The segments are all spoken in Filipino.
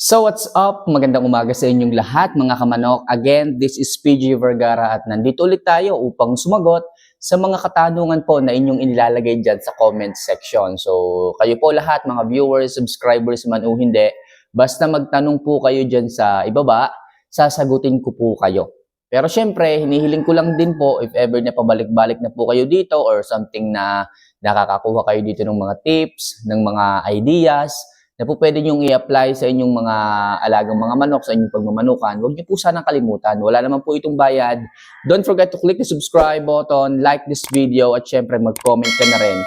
So what's up? Magandang umaga sa inyong lahat mga kamanok. Again, this is PG Vergara at nandito ulit tayo upang sumagot sa mga katanungan po na inyong inilalagay dyan sa comment section. So kayo po lahat, mga viewers, subscribers man o hindi, basta magtanong po kayo dyan sa ibaba, sasagutin ko po kayo. Pero syempre, hinihiling ko lang din po if ever na pabalik-balik na po kayo dito or something na nakakakuha kayo dito ng mga tips, ng mga ideas, na po pwede nyong i-apply sa inyong mga alagang mga manok, sa inyong pagmamanukan, huwag niyo po sanang kalimutan. Wala naman po itong bayad. Don't forget to click the subscribe button, like this video, at syempre mag-comment ka na rin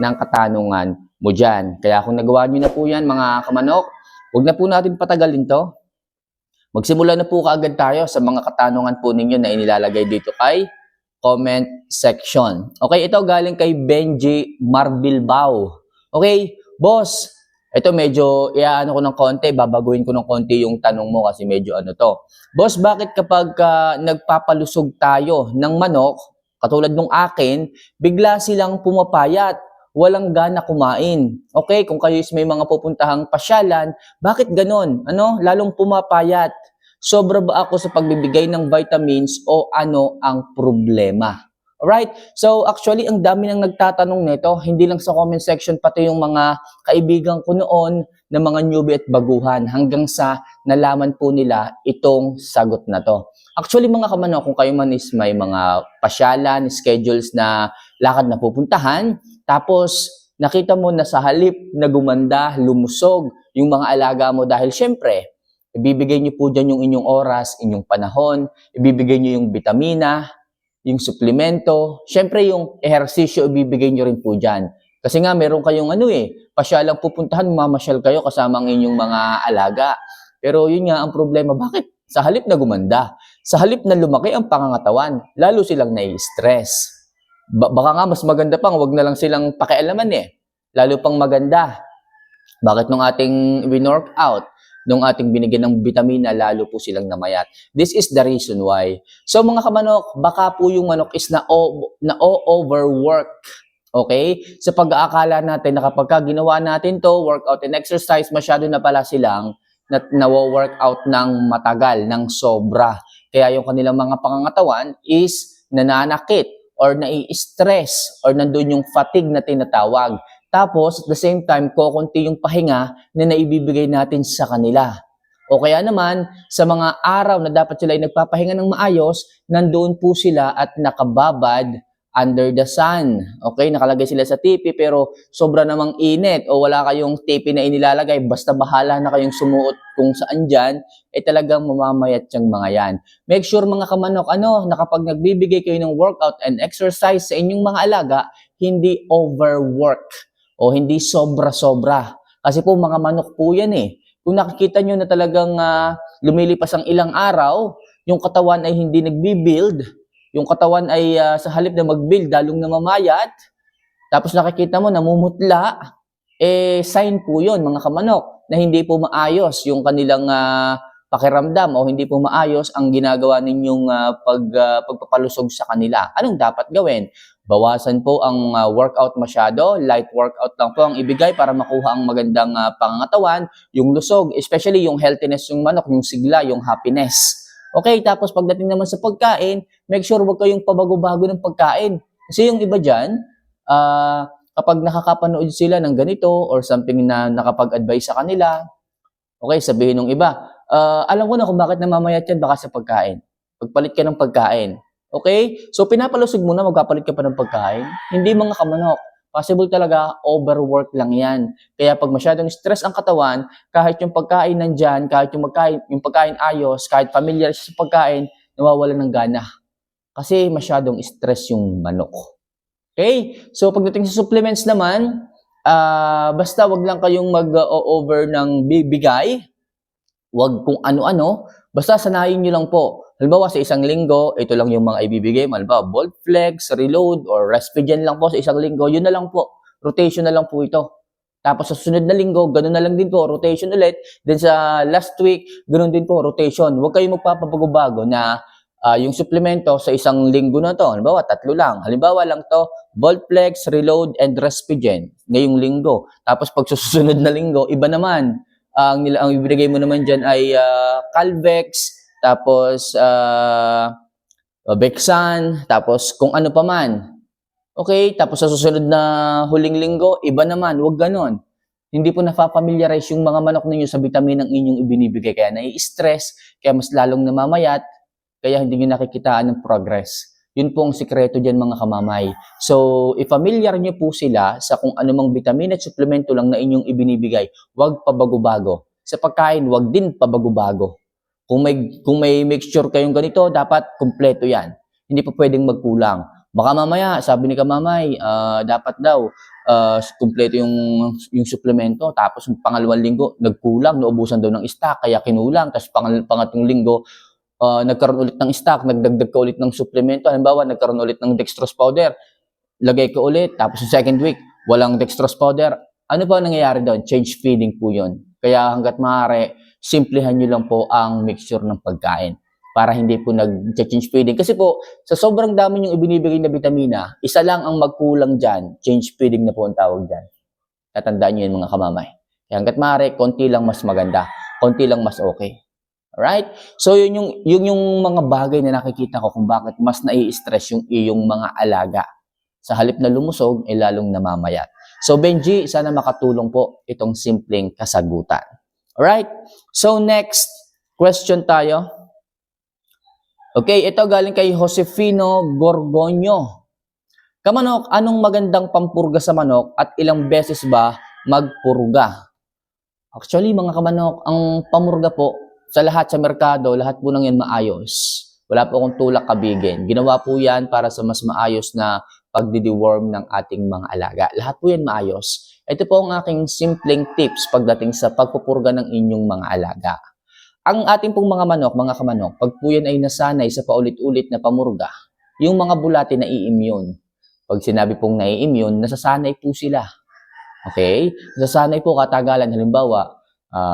ng katanungan mo dyan. Kaya kung nagawa niyo na po yan mga kamanok, huwag na po natin patagalin to. Magsimula na po kaagad tayo sa mga katanungan po ninyo na inilalagay dito kay comment section. Okay, ito galing kay Benji Marbilbao. Okay, boss, ito medyo iaano ko ng konti, babaguhin ko ng konti yung tanong mo kasi medyo ano to. Boss, bakit kapag nagpapalusog tayo ng manok, katulad nung akin, bigla silang pumapayat, walang gana kumain? Okay, kung kayo is may mga pupuntahang pasyalan, bakit ganon? Ano? Lalong pumapayat. Sobra ba ako sa pagbibigay ng vitamins o ano ang problema? Alright? So, actually, ang dami nang nagtatanong nito. Hindi lang sa comment section, pati yung mga kaibigan ko noon na mga newbie at baguhan hanggang sa nalaman po nila itong sagot na to. Actually, mga kamanok, kung kayo man is may mga pasyalan, schedules na lakad na pupuntahan, tapos nakita mo na sa halip na gumanda, lumusog yung mga alaga mo dahil syempre, ibibigay niyo po dyan yung inyong oras, inyong panahon, ibibigay niyo yung vitamina, yung suplemento, syempre yung ehersisyo ibibigay nyo rin po dyan. Kasi nga meron kayong pasyalang pupuntahan, mamasyal kayo kasama ang inyong mga alaga. Pero yun nga ang problema, bakit? Sa halip na gumanda, sa halip na lumaki ang pangangatawan, lalo silang nai-stress. Baka nga mas maganda pang, wag na lang silang pakialaman lalo pang maganda. Bakit nung ating workout, nung ating binigyan ng vitamina, lalo po silang namayat. This is the reason why. So mga kamanok, baka po yung manok is na-overwork. Okay? Sa pag-aakala natin na kapag ginawa natin to, workout and exercise, masyado na pala silang na-workout ng matagal, ng sobra. Kaya yung kanilang mga pangangatawan is nananakit or nai-stress or nandun yung fatigue na tinatawag. Tapos, at the same time, kukunti yung pahinga na naibibigay natin sa kanila. O kaya naman, sa mga araw na dapat sila ay nagpapahinga ng maayos, nandoon po sila at nakababad under the sun. Okay, nakalagay sila sa tipi pero sobra namang init o wala kayong tipi na inilalagay, basta bahala na kayong sumuot kung saan dyan, talagang mamamayat yung mga yan. Make sure mga kamanok, na kapag nagbibigay kayo ng workout and exercise sa inyong mga alaga, hindi overwork o hindi sobra-sobra. Kasi po mga manok po yan Kung nakikita nyo na talagang lumilipas ang ilang araw, yung katawan ay hindi nagbi-build, yung katawan ay sa halip na mag-build, dalong namamayat, tapos nakikita mo namumutla, sign po yun mga kamanok na hindi po maayos yung kanilang pakiramdam o hindi po maayos ang ginagawa ninyong pagpapalusog sa kanila. Anong dapat gawin? Bawasan po ang workout masyado, light workout lang po ang ibigay para makuha ang magandang pangangatawan, yung lusog, especially yung healthiness yung manok, yung sigla, yung happiness. Okay, tapos pagdating naman sa pagkain, make sure huwag kayong pabago-bago ng pagkain. Kasi yung iba dyan, kapag nakakapanood sila ng ganito or something na nakapag-advise sa kanila, okay, sabihin ng iba, alam ko na kung bakit namamayat yan, baka sa pagkain. Pagpalit ka ng pagkain. Okay? So, pinapalusog mo na, magpapalit ka pa ng pagkain. Hindi mga kamanok. Possible talaga, overwork lang yan. Kaya pag masyadong stress ang katawan, kahit yung pagkain nandyan, kahit yung pagkain ayos, kahit familiar sa pagkain, nawawala ng gana. Kasi masyadong stress yung manok. Okay? So, pagdating sa supplements naman, basta wag lang kayong mag-over ng bibigay. Wag kung ano-ano. Basta sanayin nyo lang po. Halimbawa, sa isang linggo, ito lang yung mga ibibigay. Halimbawa, Bold Flex, Reload, or Respigen lang po sa isang linggo. Yun na lang po. Rotation na lang po ito. Tapos sa susunod na linggo, ganun na lang din po. Rotation ulit. Then sa last week, ganun din po. Rotation. Huwag kayong magpapabago-bago na yung suplemento sa isang linggo na to. Halimbawa, 3 lang. Halimbawa lang to, Bold Flex, Reload, and Respigen ngayong linggo. Tapos pag susunod na linggo, iba naman. ang ibibigay mo naman diyan ay Calvex, tapos Bexan, tapos kung ano pa man. Okay, tapos sa susunod na huling linggo, iba naman, huwag ganon. Hindi po napapamiliarize yung mga manok ninyo sa bitaminang inyong ibinibigay. Kaya nai-stress, kaya mas lalong namamayat, kaya hindi nyo nakikitaan ng progress. Yun po ang sikreto dyan mga kamamay. So, i-familiar nyo po sila sa kung anumang vitamin at suplemento lang na inyong ibinibigay. Huwag pabago-bago. Sa pagkain, huwag din pabago-bago. Kung may mixture kayong ganito, dapat kumpleto yan. Hindi po pwedeng magkulang. Baka mamaya, sabi ni Kamamay, dapat daw kumpleto yung suplemento, tapos yung pangalawang linggo nagkulang, naubusan daw ng stock kaya kinulang, tapos pangatlong linggo nagkaroon ulit ng stock, nagdagdag ka ulit ng suplemento. Halimbawa, nagkaroon ulit ng dextrose powder, lagay ka ulit, tapos yung second week walang dextrose powder. Ano po nangyayari doon? Change feeding po yun. Kaya hanggat maaari, simplihan nyo lang po ang mixture ng pagkain para hindi po nag-change feeding. Kasi po, sa sobrang dami yung ibinibigay na vitamina, isa lang ang magkulang dyan, change feeding na po ang tawag dyan. Tatandaan nyo yun mga kamamay. Kaya hanggat maaari, konti lang mas maganda, konti lang mas okay. Alright? So, yun yung mga bagay na nakikita ko kung bakit mas nai-stress yung iyong mga alaga. Sa halip na lumusog, lalong namamayat. So, Benji, sana makatulong po itong simpleng kasagutan. Alright? So, next question tayo. Okay, ito galing kay Josefino Gorgonio. Kamanok, anong magandang pampurga sa manok at ilang beses ba magpurga? Actually, mga kamanok, ang pamurga po sa lahat sa merkado, lahat po nang yan maayos. Wala po akong tulak kabigin. Ginawa po yan para sa mas maayos na pagdideworm ng ating mga alaga. Lahat po yan maayos. Ito po ang aking simpleng tips pagdating sa pagpupurga ng inyong mga alaga. Ang ating pong mga manok, mga kamanok, pag po yan ay nasanay sa paulit-ulit na pamurga, yung mga bulate na i-immune. Pag sinabi pong nai-immune, nasasanay po sila. Okay? Nasasanay po katagalan. Halimbawa,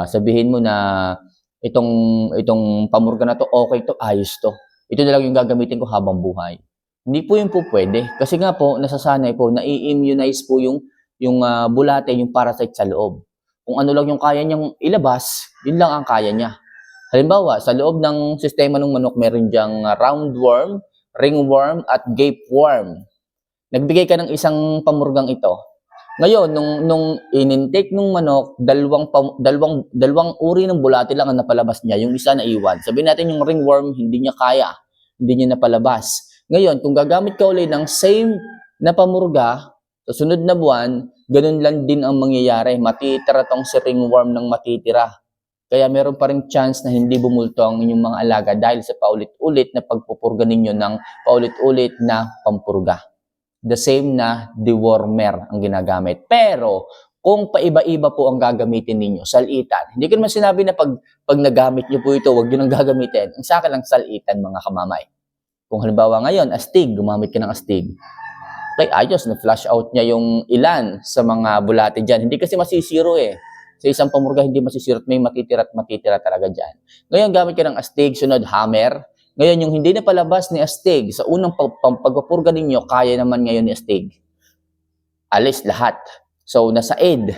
sabihin mo na itong pamurga na to, okay to, ayos to. Ito na lang yung gagamitin ko habang buhay. Hindi po yun po pwede. Kasi nga po, nasasanay po, nai-immunize po yung bulate, yung parasite sa loob. Kung ano lang yung kaya niyang ilabas, yun lang ang kaya niya. Halimbawa, sa loob ng sistema ng manok, meron diyang roundworm, ringworm, at gapeworm. Nagbigay ka ng isang pamurgang ito. Ngayon, nung in-intake ng manok, dalawang uri ng bulate lang ang napalabas niya. Yung isa na iwan. Sabihin natin yung ringworm, hindi niya kaya. Hindi niya napalabas. Ngayon, kung gagamit ka ulit ng same na pamurga, sa sunod na buwan, ganun lang din ang mangyayari. Matitira tong si ringworm ng matitira. Kaya meron pa ring chance na hindi bumulto ang inyong mga alaga dahil sa paulit-ulit na pagpupurga ninyo ng paulit-ulit na pampurga. The same na dewormer ang ginagamit. Pero, kung paiba-iba po ang gagamitin ninyo, salitan. Hindi ko naman sinabi na pag nagamit nyo po ito, huwag nyo nang gagamitin. Ang sa akin lang salitan, mga kamamay. Kung halimbawa ngayon, astig, gumamit ka ng astig. Okay, ayos, na-flush out niya yung ilan sa mga bulate dyan. Hindi kasi masisiro eh. Sa isang pamurga, hindi masisiro at may matitira talaga dyan. Ngayon, gamit ka ng astig, sunod hammer. Ngayon, yung hindi na palabas ni astig, sa unang pagpapurga ninyo, kaya naman ngayon ni astig. Alis lahat. So, nasa aid.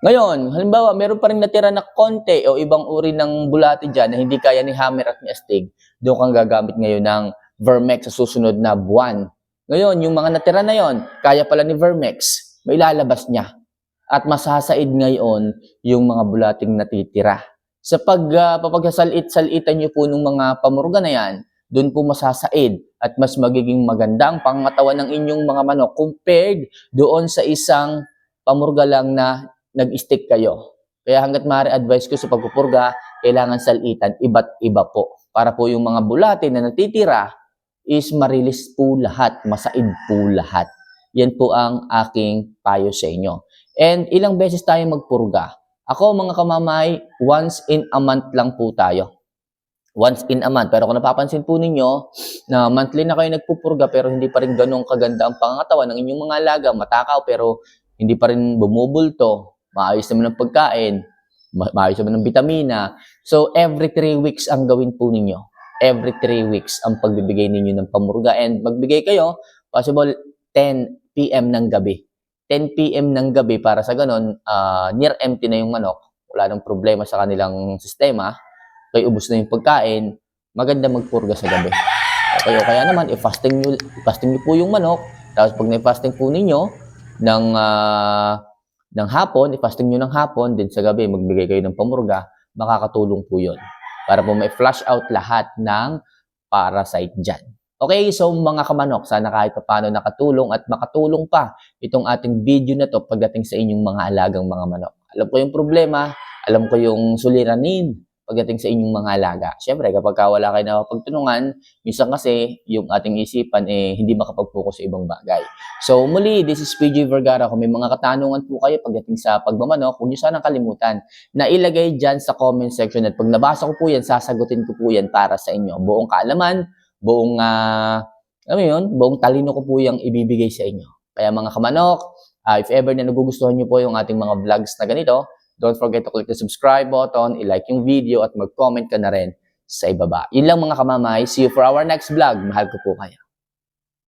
Ngayon, halimbawa, meron pa rin natira na konti o ibang uri ng bulate dyan na hindi kaya ni hammer at ni astig. Doon kang gagamit ngayon ng Vermex sa susunod na buwan. Ngayon, yung mga natira na yon, kaya pala ni Vermex, may lalabas niya. At masasaid ngayon yung mga bulating natitira. Sa papagsasalit-salitan nyo po ng mga pamurga na yan, doon po masasaid at mas magiging maganda ang pangatawan ng inyong mga manok compared doon sa isang pamurga lang na nag-stick kayo. Kaya hanggat maaari advice ko sa pagpupurga, kailangan salitan, iba't iba po. Para po yung mga bulate na natitira is marilis po lahat, masaid po lahat. Yan po ang aking payo sa inyo. And ilang beses tayo magpurga? Ako mga kamamay, once in a month lang po tayo. Once in a month. Pero kung napapansin po ninyo na monthly na kayo nagpupurga pero hindi pa rin ganun kaganda ang pangangatawan ng inyong mga alaga, matakaw pero hindi pa rin bumubulto, maayos naman ang pagkain, maayos naman ang vitamina. So every 3 weeks ang gawin po ninyo. Every 3 weeks ang pagbibigay ninyo ng pamurga. And magbigay kayo, possible 10 p.m. ng gabi. 10 p.m. ng gabi para sa ganun, near empty na yung manok. wala nang problema sa kanilang sistema, kaya ubos na yung pagkain, maganda magpurga sa gabi. Okay, o kaya naman, i-fasting nyo po yung manok, tapos pag na-fasting po ninyo ng hapon, i-fasting nyo ng hapon, din sa gabi, magbigay kayo ng pamurga, makakatulong po yun. Para po may flush out lahat ng parasite dyan. Okay, so mga kamanok, sana kahit paano nakatulong at makatulong pa itong ating video na to pagdating sa inyong mga alagang mga manok. Alam ko yung problema, alam ko yung suliranin pagdating sa inyong mga alaga. Siyempre, kapag wala kayo na pagtunungan, minsan kasi yung ating isipan hindi makapag-focus sa ibang bagay. So muli, this is PJ Vergara. Kung may mga katanungan po kayo pagdating sa pagmamanok, huwag niyo sanang kalimutan na ilagay dyan sa comment section at pag nabasa ko po yan, sasagutin ko po yan para sa inyo. Buong kaalaman, buong buong talino ko po yung ibibigay sa inyo. Kaya mga kamanok, if ever na nagugustuhan niyo po yung ating mga vlogs na ganito, don't forget to click the subscribe button, i-like yung video at mag-comment ka na rin sa ibaba. Yun lang mga kamamay. See you for our next vlog. Mahal ko po kayo.